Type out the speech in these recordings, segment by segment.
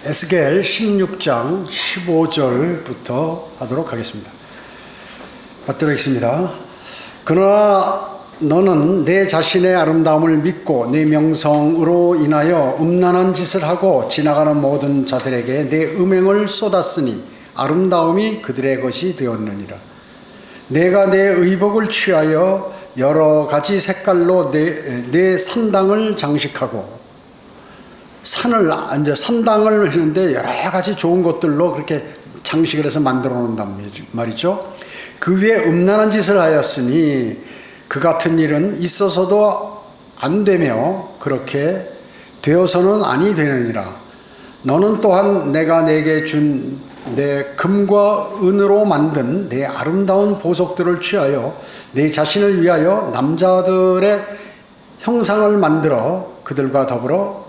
에스겔 16장 15절부터 하도록 하겠습니다. 받도록 하겠습니다. 그러나 너는 내 자신의 아름다움을 믿고 내 명성으로 인하여 음란한 짓을 하고 지나가는 모든 자들에게 내 음행을 쏟았으니 아름다움이 그들의 것이 되었느니라. 내가 내 의복을 취하여 여러 가지 색깔로 내 산당을 장식하고 산당을 했는데 여러 가지 좋은 것들로 그렇게 장식을 해서 만들어 놓는단 말이죠. 그 위에 음란한 짓을 하였으니 그 같은 일은 있어서도 안 되며 그렇게 되어서는 아니 되느니라. 너는 또한 내가 내게 준 내 금과 은으로 만든 내 아름다운 보석들을 취하여 내 자신을 위하여 남자들의 형상을 만들어 그들과 더불어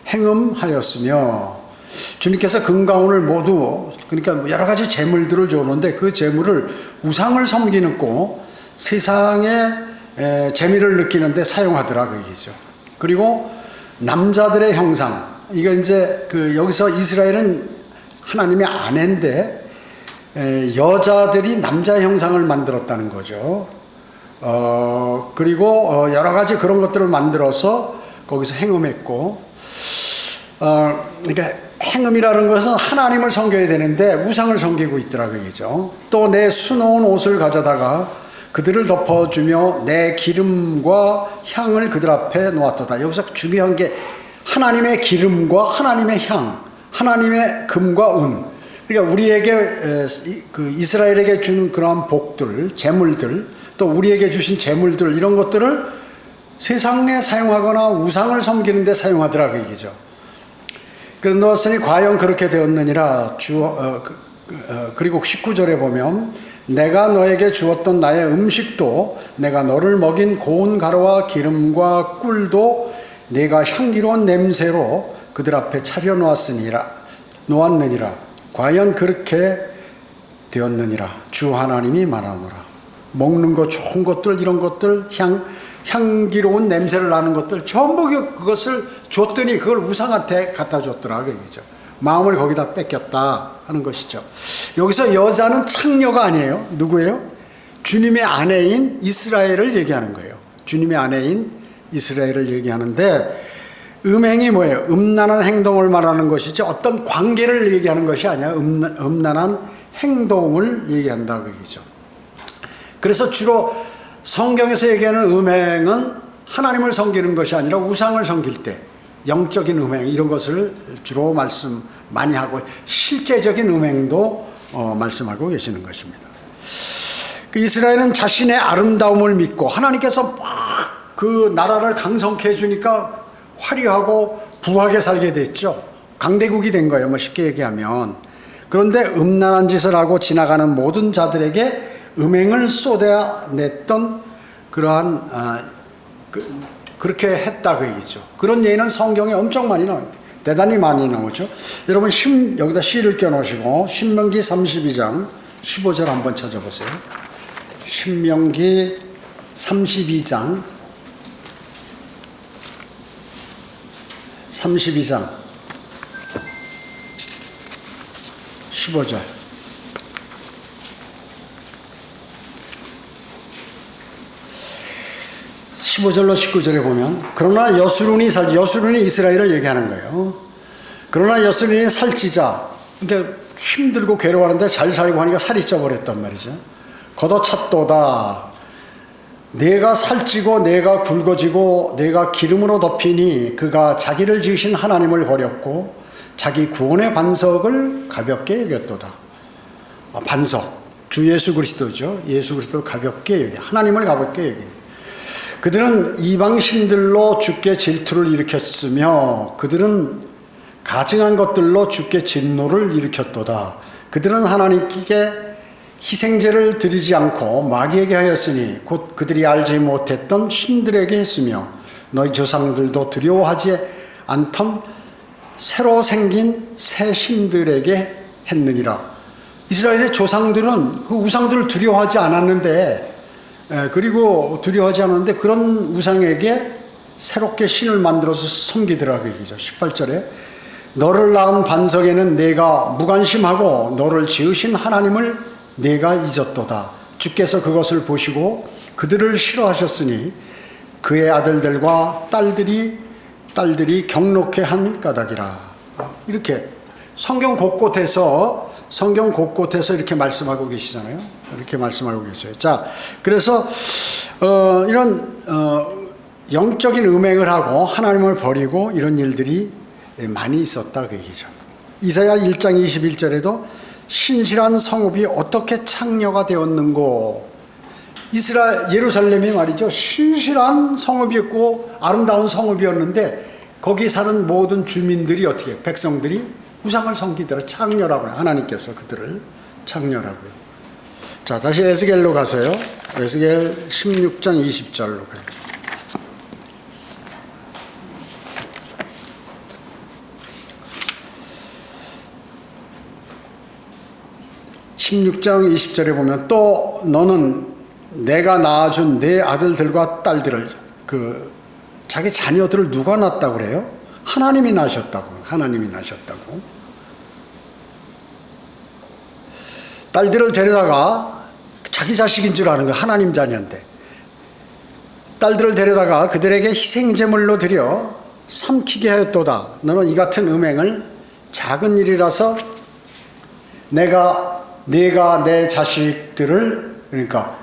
행음하였으며, 주님께서 금과 은을 모두, 그러니까 여러 가지 재물들을 줬는데 그 재물을 우상을 섬기고 세상의 재미를 느끼는데 사용하더라 그 얘기죠. 그리고 남자들의 형상, 이거 이제 여기서 이스라엘은 하나님의 아내인데 여자들이 남자 형상을 만들었다는 거죠. 그리고 여러 가지 그런 것들을 만들어서 거기서 행음했고, 그러니까 행음이라는 것은 하나님을 섬겨야 되는데 우상을 섬기고 있더라 그 얘기죠. 또 내 수놓은 옷을 가져다가 그들을 덮어주며 내 기름과 향을 그들 앞에 놓았도다. 여기서 중요한 게 하나님의 기름과 하나님의 향, 하나님의 금과 은. 그러니까 우리에게 이스라엘에게 주는 그러한 복들, 재물들, 또 우리에게 주신 재물들, 이런 것들을 세상에 사용하거나 우상을 섬기는 데 사용하더라 그 얘기죠. 그러었으니 과연 그렇게 되었느니라. 그리고 19절에 보면 내가 너에게 주었던 나의 음식도 내가 너를 먹인 고운 가루와 기름과 꿀도 내가 향기로운 냄새로 그들 앞에 차려놓았느니라. 과연 그렇게 되었느니라. 주 하나님이 말하노라. 먹는 거 좋은 것들, 이런 것들, 향기로운 냄새를 나는 것들 전부 그것을 줬더니 그걸 우상한테 갖다 줬더라 그 얘기죠. 마음을 거기다 뺏겼다 하는 것이죠. 여기서 여자는 창녀가 아니에요. 누구예요? 주님의 아내인 이스라엘을 얘기하는 거예요. 주님의 아내인 이스라엘을 얘기하는데, 음행이 뭐예요? 음란한 행동을 말하는 것이지 어떤 관계를 얘기하는 것이 아니야. 음란한 행동을 얘기한다 그 얘기죠. 그래서 주로 성경에서 얘기하는 음행은 하나님을 섬기는 것이 아니라 우상을 섬길 때 영적인 음행, 이런 것을 주로 말씀 많이 하고 실제적인 음행도 말씀하고 계시는 것입니다. 이스라엘은 자신의 아름다움을 믿고 하나님께서 막 그 나라를 강성케 해주니까 화려하고 부하게 살게 됐죠. 강대국이 된 거예요, 쉽게 얘기하면. 그런데 음란한 짓을 하고 지나가는 모든 자들에게 음행을 쏟아냈던 그러한 그렇게 했다 그 얘기죠. 그런 예는 성경에 엄청 많이 나와요. 대단히 많이 나오죠. 여러분 여기다 시를 껴놓으시고 신명기 32장 15절 한번 찾아보세요. 신명기 32장 15절 15절로 19절에 보면, 그러나 여수론이 이스라엘을 얘기하는 거예요. 그러나 여수론이 살찌자, 근데 힘들고 괴로워하는데 잘 살고 하니까 살이 쪄버렸단 말이죠. 걷어찼도다. 내가 살찌고 내가 굵어지고 내가 기름으로 덮이니 그가 자기를 지으신 하나님을 버렸고 자기 구원의 반석을 가볍게 여겼도다. 반석, 주 예수 그리스도죠. 예수 그리스도를 가볍게 여기, 하나님을 가볍게 여기. 그들은 이방신들로 주께 질투를 일으켰으며 그들은 가증한 것들로 주께 진노를 일으켰도다. 그들은 하나님께 희생제를 드리지 않고 마귀에게 하였으니 곧 그들이 알지 못했던 신들에게 했으며 너희 조상들도 두려워하지 않던 새로 생긴 새 신들에게 했느니라. 이스라엘의 조상들은 그 우상들을 두려워하지 않았는데, 그리고 두려워하지 않았는데 그런 우상에게 새롭게 신을 만들어서 섬기더라 그 얘기죠. 18절에 너를 낳은 반석에는 내가 무관심하고 너를 지으신 하나님을 내가 잊었도다. 주께서 그것을 보시고 그들을 싫어하셨으니 그의 아들들과 딸들이 경록해 한 까닭이라. 이렇게 성경 곳곳에서 이렇게 말씀하고 계시잖아요. 이렇게 말씀하고 계세요. 자, 그래서 이런 영적인 음행을 하고 하나님을 버리고 이런 일들이 많이 있었다 그 얘기죠. 이사야 1장 21절에도 신실한 성읍이 어떻게 창녀가 되었는고, 예루살렘이 말이죠, 신실한 성읍이었고 아름다운 성읍이었는데 거기 사는 모든 주민들이 어떻게, 백성들이 우상을 섬기더라. 창녀라고 해요. 하나님께서 그들을 창녀라고요. 자, 다시 에스겔로 가세요. 에스겔 16장 20절로 가요. 16장 20절에 보면 또 너는 내가 낳아준 내 아들들과 딸들을, 자기 자녀들을 누가 낳았다고 그래요? 하나님이 낳으셨다고. 딸들을 데려다가, 자기 자식인 줄 아는 거예요. 하나님 자녀인데. 딸들을 데려다가 그들에게 희생제물로 드려 삼키게 하였도다. 너는 이 같은 음행을 작은 일이라서 내가 내 자식들을, 그러니까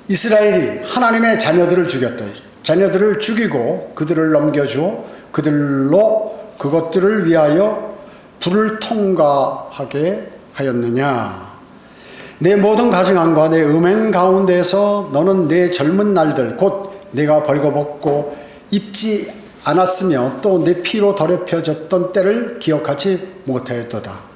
이스라엘이 하나님의 자녀들을 죽였다. 자녀들을 죽이고 그들을 넘겨주어 그것들을 위하여 불을 통과하게 하였느냐. 내 모든 가증함과 내 음행 가운데서 너는 내 젊은 날들 곧 내가 벌거벗고 입지 않았으며 또 내 피로 더럽혀졌던 때를 기억하지 못하였도다.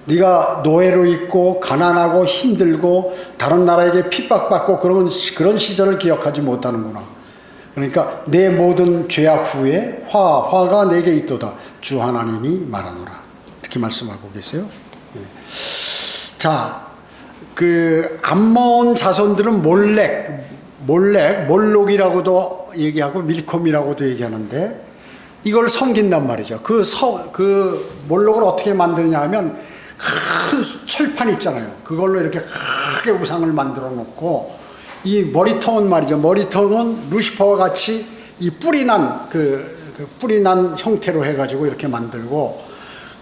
네가 노예로 있고 가난하고 힘들고 다른 나라에게 핍박받고 그런 시절을 기억하지 못하는구나. 그러니까 내 모든 죄악 후에 화가 내게 있도다. 주 하나님이 말하노라. 이렇게 말씀하고 계세요. 자, 암몬 자손들은 몰록이라고도 얘기하고 밀콤이라고도 얘기하는데 이걸 섬긴단 말이죠. 그 몰록을 어떻게 만드냐 하면 큰 철판 있잖아요. 그걸로 이렇게 크게 우상을 만들어 놓고, 이 머리통은 말이죠. 머리통은 루시퍼와 같이 이 뿌리 난 형태로 해가지고 이렇게 만들고,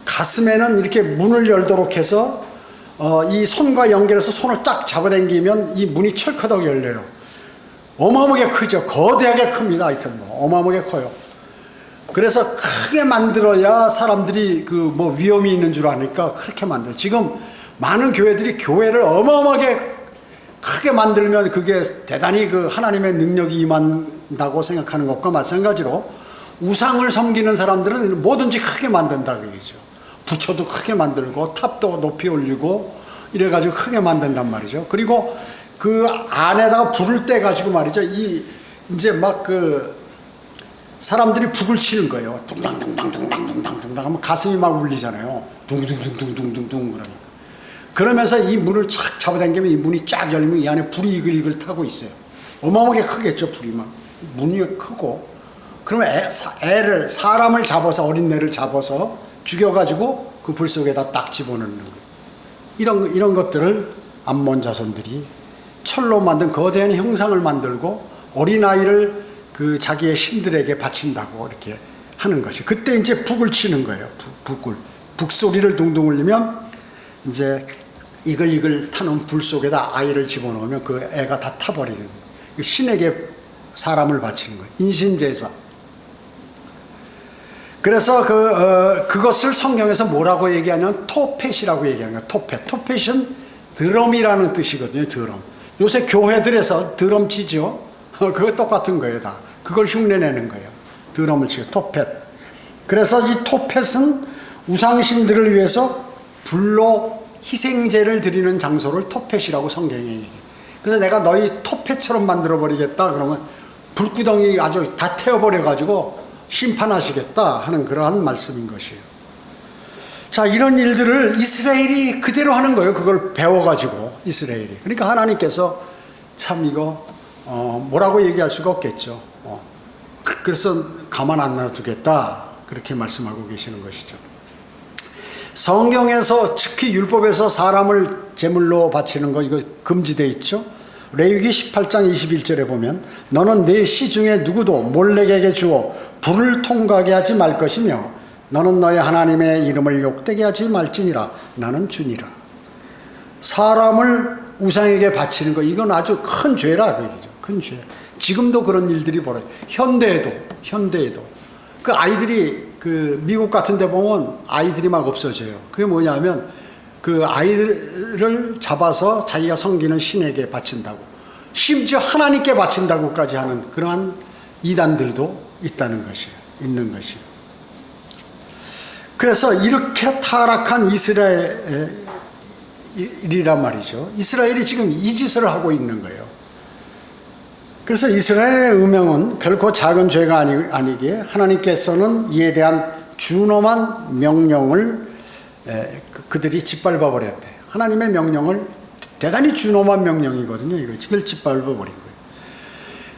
가슴에는 이렇게 문을 열도록 해서 이 손과 연결해서 손을 딱 잡아당기면 이 문이 철커덕 열려요. 어마어마하게 크죠. 거대하게 큽니다. 하여튼 어마어마하게 커요. 그래서 크게 만들어야 사람들이 위험이 있는 줄 아니까 그렇게 만들어요. 지금 많은 교회들이 교회를 어마어마하게 크게 만들면 그게 대단히 하나님의 능력이 임한다고 생각하는 것과 마찬가지로 우상을 섬기는 사람들은 뭐든지 크게 만든다 그 얘기죠. 부처도 크게 만들고 탑도 높이 올리고 이래가지고 크게 만든단 말이죠. 그리고 그 안에다가 불을 떼가지고 말이죠. 이제 사람들이 북을 치는 거예요. 둥당둥당둥당둥당둥당 하면 가슴이 막 울리잖아요. 둥둥둥둥둥둥둥 그러면서 이 문을 착 잡아당기면 이 문이 쫙 열리면 이 안에 불이 이글이글 타고 있어요. 어마어마하게 크겠죠. 불이 막. 문이 크고. 그러면 애를, 사람을 잡아서, 어린애를 잡아서 죽여가지고 그 불 속에다 딱 집어넣는 거예요. 이런 것들을 암몬 자손들이 철로 만든 거대한 형상을 만들고 어린아이를 자기의 신들에게 바친다고 이렇게 하는 것이. 그때 이제 북을 치는 거예요. 북소리를 둥둥 울리면 이제 이글이글 타는 불 속에다 아이를 집어넣으면 그 애가 다 타버리는 거예요. 신에게 사람을 바치는 거예요. 인신제사. 그래서 그것을 성경에서 뭐라고 얘기하냐면 토펫이라고 얘기하는 거예요. 토펫은 드럼이라는 뜻이거든요. 드럼. 요새 교회들에서 드럼 치죠. 그거 똑같은 거예요. 다. 그걸 흉내내는 거예요. 드럼을 치고 토펫. 그래서 이 토펫은 우상신들을 위해서 불로 희생제를 드리는 장소를 토펫이라고 성경에 얘기해요. 그래서 내가 너희 토펫처럼 만들어버리겠다 그러면 불구덩이 아주 다 태워버려가지고 심판하시겠다 하는 그러한 말씀인 것이에요. 자, 이런 일들을 이스라엘이 그대로 하는 거예요. 그걸 배워가지고 이스라엘이. 그러니까 하나님께서 참 이거 뭐라고 얘기할 수가 없겠죠. 그래서 가만 안 놔두겠다 그렇게 말씀하고 계시는 것이죠. 성경에서 특히 율법에서 사람을 제물로 바치는 거 이거 금지되어 있죠. 레위기 18장 21절에 보면 너는 네 시 중에 누구도 몰렉에게 주어 불을 통과하게 하지 말 것이며 너는 너의 하나님의 이름을 욕되게 하지 말지니라 나는 주니라. 사람을 우상에게 바치는 거 이건 아주 큰 죄라 그 얘기죠. 큰 죄. 지금도 그런 일들이 벌어요. 현대에도 그 아이들이 그 미국 같은 데 보면 아이들이 막 없어져요. 그게 뭐냐면 그 아이들을 잡아서 자기가 섬기는 신에게 바친다고, 심지어 하나님께 바친다고까지 하는 그러한 이단들도 있는 것이에요. 그래서 이렇게 타락한 이스라엘이란 말이죠. 이스라엘이 지금 이 짓을 하고 있는 거예요. 그래서 이스라엘의 음행은 결코 작은 죄가 아니기에 하나님께서는 이에 대한 준엄한 명령을 그들이 짓밟아 버렸대. 하나님의 명령을 대단히 준엄한 명령이거든요. 이걸 짓밟아 버린 거예요.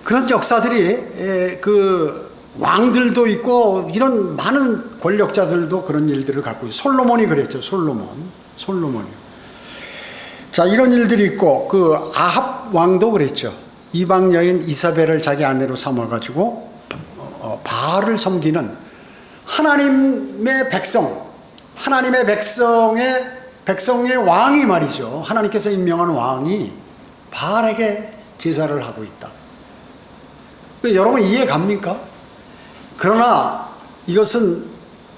그런 역사들이 그 왕들도 있고 이런 많은 권력자들도 그런 일들을 갖고 있어요. 솔로몬이 그랬죠. 솔로몬이요. 자, 이런 일들이 있고 그 아합 왕도 그랬죠. 이방 여인 이사벨을 자기 아내로 삼아가지고 바알을 섬기는 하나님의 백성의 왕이 말이죠. 하나님께서 임명한 왕이 바알에게 제사를 하고 있다. 여러분 이해 갑니까? 그러나 이것은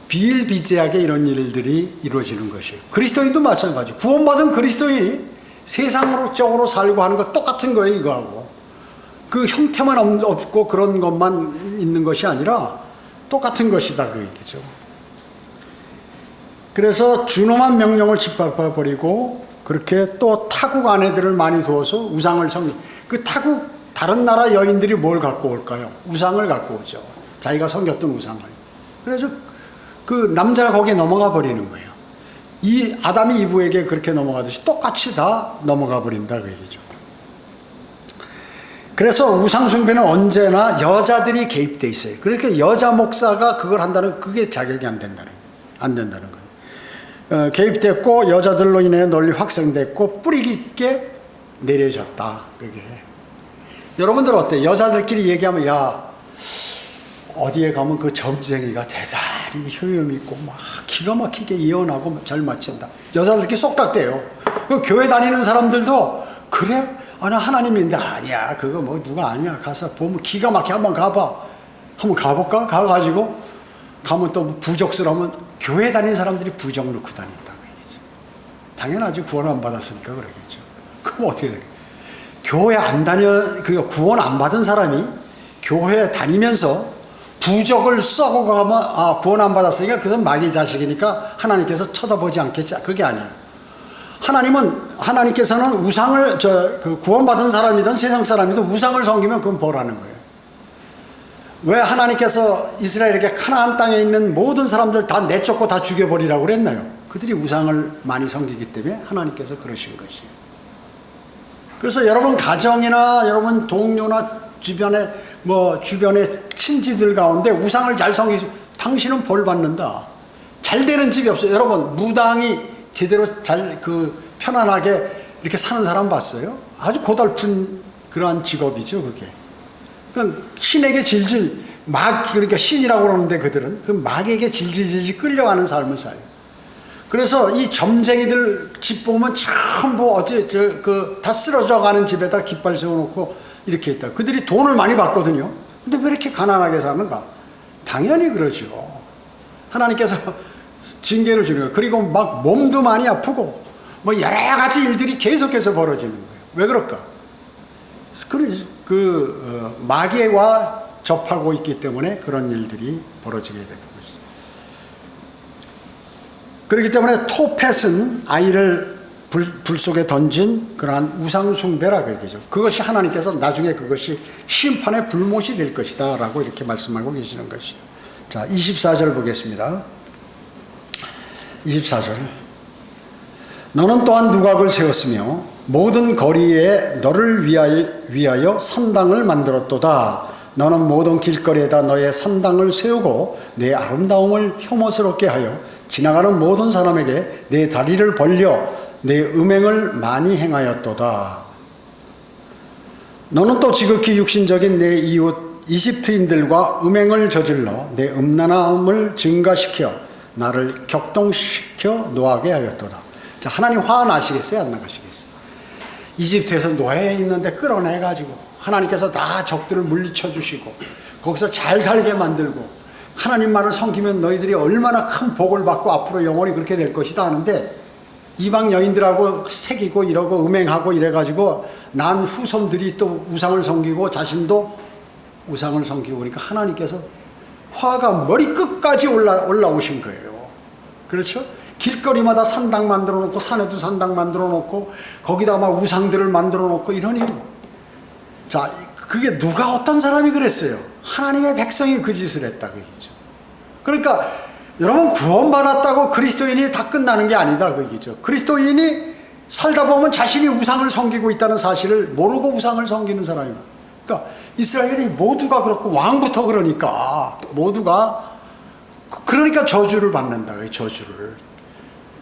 비일비재하게 이런 일들이 이루어지는 것이에요. 그리스도인도 마찬가지. 구원받은 그리스도인이 세상적으로 살고 하는 것 똑같은 거예요. 이거하고 그 형태만 없고 그런 것만 있는 것이 아니라 똑같은 것이다 그 얘기죠. 그래서 준엄한 명령을 짓밟아 버리고 그렇게 또 타국 아내들을 많이 두어서 우상을 섬기. 그 타국 다른 나라 여인들이 뭘 갖고 올까요? 우상을 갖고 오죠. 자기가 섬겼던 우상을. 그래서 그 남자가 거기에 넘어가 버리는 거예요. 이 아담이 이브에게 그렇게 넘어가듯이 똑같이 다 넘어가 버린다 그 얘기죠. 그래서 우상숭배는 언제나 여자들이 개입돼 있어요. 그러니까 여자 목사가 그걸 한다는 그게 자격이 안 된다는 거예요. 개입됐고 여자들로 인해 널리 확산됐고 뿌리 깊게 내려졌다. 그게. 여러분들 어때요? 여자들끼리 얘기하면 야 어디에 가면 그 점쟁이가 대단히 효용 있고 막 기가 막히게 예언하고 잘 마친다. 여자들끼리 쏙닥대요. 그 교회 다니는 사람들도 그래? 아, 나 하나님인데 아니야. 그거 뭐 누가 아니야. 가서 보면 기가 막혀. 한번 가봐. 한번 가볼까? 가가지고 가면 또 부적스러우면 교회 다니는 사람들이 부적 넣고 다닌다고 얘기죠. 당연하지. 구원 안 받았으니까 그러겠죠. 그럼 어떻게 되겠어요? 교회 안 구원 안 받은 사람이 교회 다니면서 부적을 써고 가면 구원 안 받았으니까 그건 마귀 자식이니까 하나님께서 쳐다보지 않겠지. 그게 아니에요. 하나님께서는 우상을 구원받은 사람이든 세상 사람이든 우상을 섬기면 그건 벌하는 거예요. 왜 하나님께서 이스라엘에게 가나안 땅에 있는 모든 사람들 다 내쫓고 다 죽여버리라고 그랬나요? 그들이 우상을 많이 섬기기 때문에 하나님께서 그러신 것이에요. 그래서 여러분 가정이나 여러분 동료나 주변의 친지들 가운데 우상을 잘 섬기시면 당신은 벌 받는다. 잘 되는 집이 없어요. 여러분 무당이 제대로 편안하게 이렇게 사는 사람 봤어요? 아주 고달픈 그러한 직업이죠, 그게. 그러니까 신에게 그러니까 신이라고 그러는데 그들은 그 마귀에게 질질 끌려가는 삶을 살아요. 그래서 이 점쟁이들 집 보면 전부 다 쓰러져 가는 집에다 깃발 세워놓고 이렇게 있다. 그들이 돈을 많이 받거든요. 근데 왜 이렇게 가난하게 사는가? 당연히 그러죠. 하나님께서 징계를 주는 거예요. 그리고 막 몸도 많이 아프고 여러 가지 일들이 계속해서 벌어지는 거예요. 왜 그럴까? 마귀와 접하고 있기 때문에 그런 일들이 벌어지게 되는 거죠. 그렇기 때문에 토펫은 아이를 불 속에 던진 그러한 우상숭배라고 얘기죠. 그것이 하나님께서 나중에 그것이 심판의 불못이 될 것이다 라고 이렇게 말씀하고 계시는 것이에요. 자, 24절 보겠습니다. 24절. 너는 또한 누각을 세웠으며 모든 거리에 너를 위하여 산당을 만들었도다. 너는 모든 길거리에다 너의 산당을 세우고 내 아름다움을 혐오스럽게 하여 지나가는 모든 사람에게 내 다리를 벌려 내 음행을 많이 행하였도다. 너는 또 지극히 육신적인 내 이웃 이집트인들과 음행을 저질러 내 음란함을 증가시켜 나를 격동시켜 노하게 하였도다. 자, 하나님 화 나시겠어요? 안 나가시겠어요? 이집트에서 노예에 있는데 끌어내가지고 하나님께서 다 적들을 물리쳐 주시고 거기서 잘 살게 만들고 하나님 말을 섬기면 너희들이 얼마나 큰 복을 받고 앞으로 영원히 그렇게 될 것이다 하는데 이방 여인들하고 새기고 이러고 음행하고 이래가지고 난 후손들이 또 우상을 섬기고 자신도 우상을 섬기고 그러니까 하나님께서 화가 머리끝까지 올라오신 거예요. 그렇죠? 길거리마다 산당 만들어 놓고 산에도 산당 만들어 놓고 거기다 막 우상들을 만들어 놓고 이러니 자, 그게 누가 어떤 사람이 그랬어요? 하나님의 백성이 그 짓을 했다 그 얘기죠. 그러니까 여러분 구원받았다고 그리스도인이 다 끝나는 게 아니다 그 얘기죠. 그리스도인이 살다 보면 자신이 우상을 섬기고 있다는 사실을 모르고 우상을 섬기는 사람이다. 그러니까 이스라엘이 모두가 그렇고 왕부터 그러니까 모두가 그러니까 저주를 받는다 그 저주를.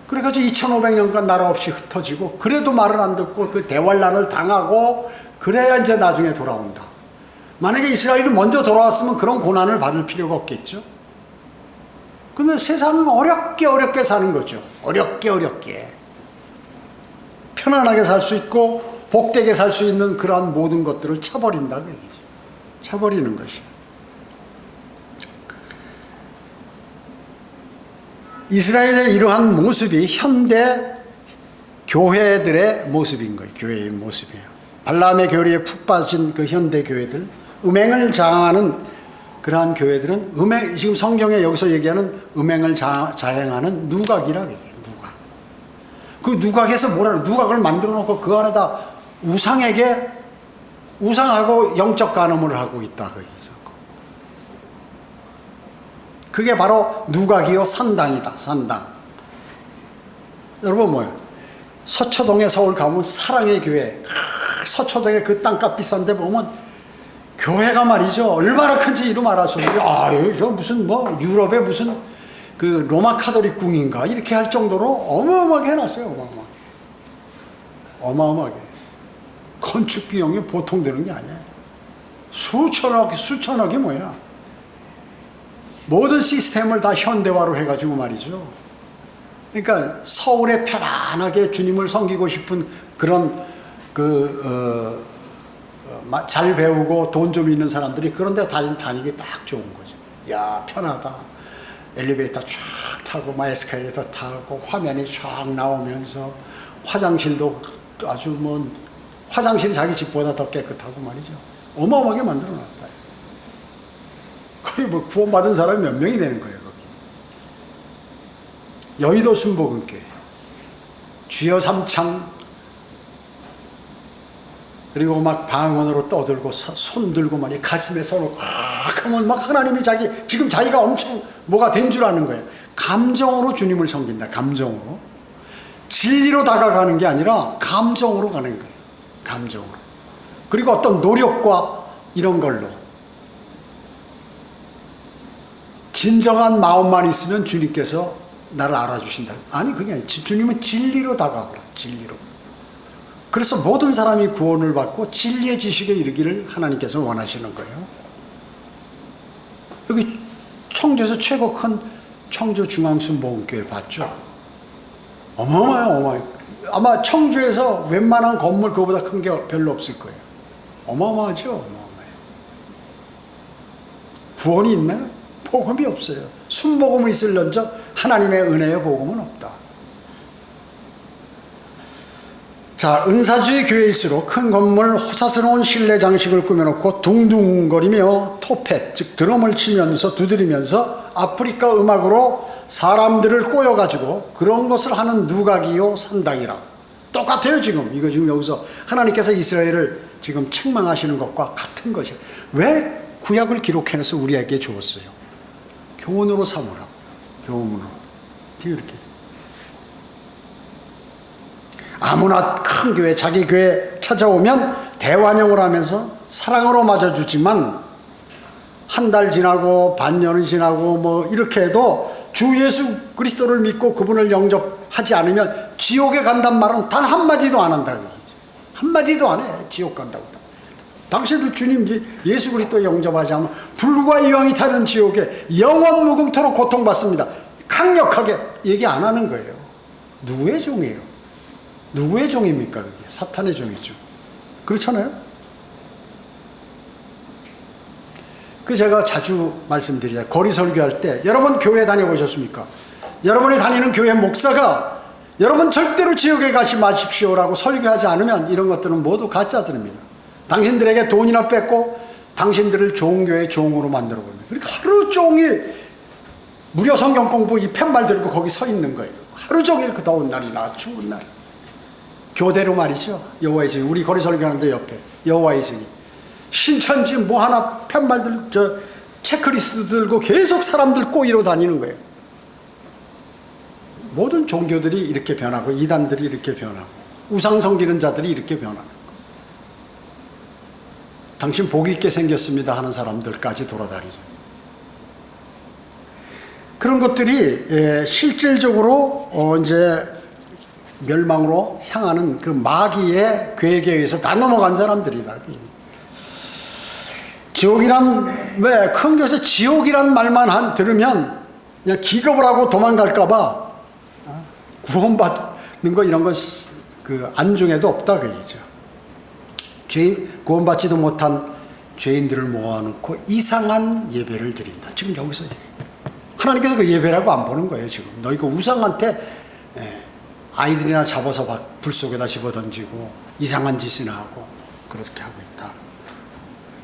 그래가지고 2500년간 나라 없이 흩어지고 그래도 말을 안 듣고 그 대환란을 당하고 그래야 이제 나중에 돌아온다. 만약에 이스라엘이 먼저 돌아왔으면 그런 고난을 받을 필요가 없겠죠. 근데 세상은 어렵게 사는 거죠. 어렵게 편안하게 살 수 있고 복되게 살 수 있는 그러한 모든 것들을 차버린다 그 얘기죠. 차버리는 것이. 이스라엘의 이러한 모습이 현대 교회들의 모습인 거예요. 교회의 모습이에요. 발람의 교리에 푹 빠진 그 현대 교회들, 음행을 자항하는 그러한 교회들은 지금 성경에 여기서 얘기하는 음행을 자행하는 누각이라고 얘기해요. 누각. 그 누각에서 누각을 만들어 놓고 그 안에다 우상하고 영적 간음을 하고 있다 그 얘기죠. 그게 바로 누각이요 산당이다. 산당. 여러분 뭐예요? 서초동에 서울 가면 사랑의 교회. 서초동에 그 땅값 비싼데 보면 교회가 말이죠. 얼마나 큰지 이루 말하셨는데 저 무슨 뭐 유럽의 무슨 그 로마 카톨릭 궁인가 이렇게 할 정도로 어마어마하게 해놨어요. 어마어마하게. 건축 비용이 보통 되는 게 아니야. 수천억이 뭐야. 모든 시스템을 다 현대화로 해가지고 말이죠. 그러니까 서울에 편안하게 주님을 섬기고 싶은 그런 잘 배우고 돈 좀 있는 사람들이 그런 데 다니기 딱 좋은 거죠. 야, 편하다. 엘리베이터 쫙 타고 막 에스컬레이터 타고 화면이 쫙 나오면서 화장실도 아주 뭐 화장실이 자기 집보다 더 깨끗하고 말이죠. 어마어마하게 만들어 놨어요. 거의 뭐 구원받은 사람이 몇 명이 되는 거예요, 거기. 여의도 순복음교회, 주여 삼창, 그리고 막 방언으로 떠들고 손 들고 말이야 가슴에 손을 꽉 하면 막 하나님이 지금 자기가 엄청 뭐가 된 줄 아는 거예요. 감정으로 주님을 섬긴다. 감정으로. 진리로 다가가는 게 아니라 감정으로 가는 거예요. 감정으로. 그리고 어떤 노력과 이런 걸로. 진정한 마음만 있으면 주님께서 나를 알아주신다. 아니 그게 아니에요. 주님은 진리로 다가가라. 진리로. 그래서 모든 사람이 구원을 받고 진리의 지식에 이르기를 하나님께서 원하시는 거예요. 여기 청주에서 최고 큰 청주 중앙순복음교회 봤죠? 어마어마해요. 아마 청주에서 웬만한 건물 그거보다 큰 게 별로 없을 거예요. 어마어마하죠? 어마어마해요. 구원이 있나요? 복음이 없어요. 순복음은 있을런저 하나님의 은혜의 복음은 없다. 자, 은사주의 교회일수록 큰 건물 호사스러운 실내 장식을 꾸며놓고 둥둥거리며 토펫, 즉 드럼을 치면서 두드리면서 아프리카 음악으로 사람들을 꼬여가지고 그런 것을 하는 누각이요 산당이라. 똑같아요 지금. 이거 지금 여기서 하나님께서 이스라엘을 지금 책망하시는 것과 같은 것이에요. 왜 구약을 기록해내서 우리에게 주었어요? 교훈으로 삼으라. 교훈으로. 이렇게. 아무나 큰 교회, 자기 교회 찾아오면 대환영을 하면서 사랑으로 맞아주지만 한 달 지나고 반년이 지나고 뭐 이렇게 해도 주 예수 그리스도를 믿고 그분을 영접하지 않으면 지옥에 간단 말은 단 한마디도 안 한다고 얘기죠. 한마디도 안 해. 지옥 간다고. 당신들 주님 예수 그리스도 영접하지 않으면 불과 이왕이 타는 지옥에 영원 무궁토록 고통받습니다. 강력하게 얘기 안 하는 거예요. 누구의 종이에요? 누구의 종입니까? 그게 사탄의 종이죠. 그렇잖아요. 제가 자주 말씀드리자. 거리 설교할 때 여러분 교회 다녀보셨습니까? 여러분이 다니는 교회 목사가 여러분 절대로 지옥에 가지 마십시오라고 설교하지 않으면 이런 것들은 모두 가짜들입니다. 당신들에게 돈이나 뺏고 당신들을 좋은 교회의 종으로 만들어 버립니다. 그러니까 하루 종일 무료 성경 공부 이 팻말 들고 거기 서 있는 거예요. 하루 종일 그 더운 날이나 추운 날. 교대로 말이죠. 여호와의 증인. 우리 거리 설교하는데 옆에 여호와의 증인. 신천지 뭐 하나 팻말들 체크리스트 들고 계속 사람들 꼬이러 다니는 거예요. 모든 종교들이 이렇게 변하고 이단들이 이렇게 변하고 우상 섬기는 자들이 이렇게 변하는 거예요. 당신 복 있게 생겼습니다 하는 사람들까지 돌아다니죠. 그런 것들이 실질적으로 이제 멸망으로 향하는 그 마귀의 계획에 의해서 다 넘어간 사람들이다. 지옥이란, 왜 큰 교회에서 지옥이란 말만 들으면 그냥 기겁을 하고 도망갈까봐 구원받는 거 이런 건 그 안중에도 없다 그 얘기죠. 죄인, 구원받지도 못한 죄인들을 모아놓고 이상한 예배를 드린다. 지금 여기서 하나님께서 그 예배라고 안 보는 거예요. 지금 너희 그 우상한테 아이들이나 잡아서 불 속에다 집어던지고 이상한 짓이나 하고 그렇게 하고 있다.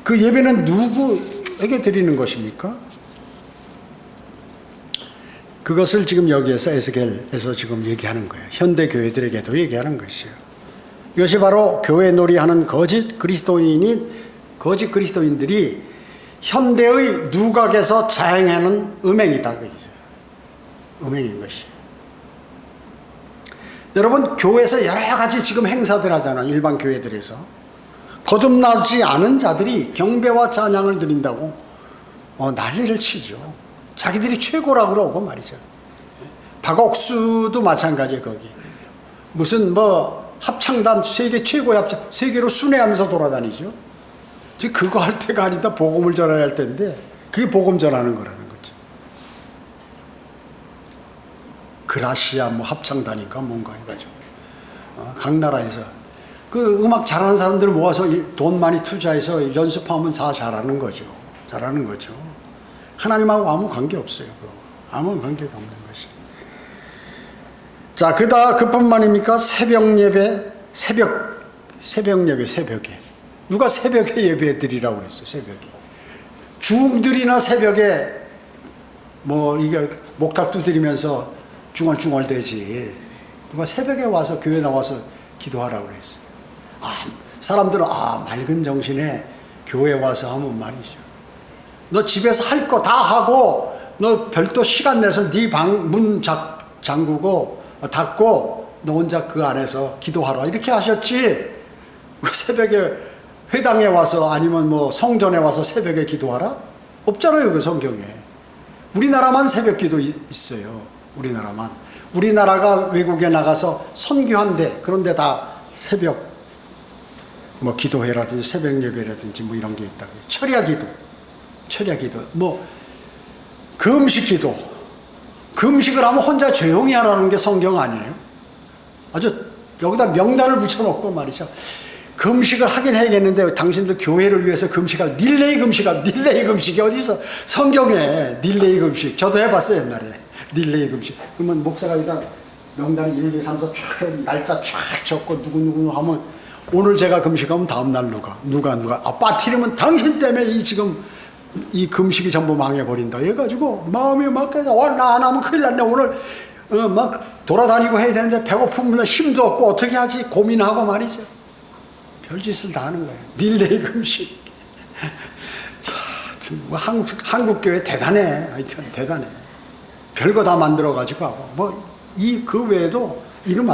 그 예배는 누구에게 드리는 것입니까? 그것을 지금 여기에서 에스겔에서 지금 얘기하는 거예요. 현대 교회들에게도 얘기하는 것이에요. 이것이 바로 교회 놀이하는 거짓 그리스도인들이 현대의 누각에서 자행하는 음행이다. 그죠? 음행인 것이. 여러분 교회에서 여러 가지 지금 행사들 하잖아요. 일반 교회들에서 거듭나지 않은 자들이 경배와 찬양을 드린다고 난리를 치죠. 자기들이 최고라고 그러고 말이죠. 박옥수도 마찬가지예요. 거기 무슨 뭐 합창단 세계 최고의 합창 세계로 순회하면서 돌아다니죠. 지금 그거 할 때가 아니다. 복음을 전해야 할 때인데 그게 복음 전하는 거라는 거죠. 그라시아 뭐 합창단인가 뭔가 해가지고 각 나라에서 그 음악 잘하는 사람들 모아서 돈 많이 투자해서 연습하면 다 잘하는 거죠. 잘하는 거죠. 하나님하고 아무 관계 없어요. 아무 관계가 없는 것이. 자, 그뿐만입니까? 새벽 예배, 새벽에. 누가 새벽에 예배 드리라고 그랬어요, 새벽에. 중들이나 새벽에, 이게 목탁도 드리면서 중얼중얼 대지. 누가 새벽에 와서, 교회 나와서 기도하라고 그랬어요. 사람들은, 맑은 정신에 교회 와서 하면 말이죠. 너 집에서 할 거 다 하고, 너 별도 시간 내서 네 방 문 잠그고, 닫고, 너 혼자 그 안에서 기도하라. 이렇게 하셨지. 새벽에 회당에 와서 아니면 성전에 와서 새벽에 기도하라? 없잖아요, 그 성경에. 우리나라만 새벽 기도 있어요. 우리나라만. 우리나라가 외국에 나가서 선교한데, 그런데 다 새벽, 기도회라든지 새벽 예배라든지 이런 게 있다고요. 철야 기도, 금식 기도. 금식을 하면 혼자 조용히 하라는 게 성경 아니에요? 아주 여기다 명단을 붙여놓고 말이죠. 금식을 하긴 해야겠는데 당신들 교회를 위해서 금식할 릴레이 금식이 어디서 성경에 릴레이 금식 저도 해봤어요 옛날에 릴레이 금식. 그러면 목사가 여기다 명단 1, 2, 3, 4 쫙 날짜 쫙 적고 누구 하면 오늘 제가 금식하면 다음날 누가 빠뜨리면 당신 때문에 이 금식이 전부 망해버린다 해가지고 마음이 막 나 안 하면 큰일 났네. 오늘 막 돌아다니고 해야 되는데 배고프면 힘도 없고 어떻게 하지 고민하고 말이죠. 별짓을 다 하는 거예요. 릴레이 금식. 한국 교회 대단해. 하여튼 대단해. 별거 다 만들어가지고 하고 그 외에도 이름 안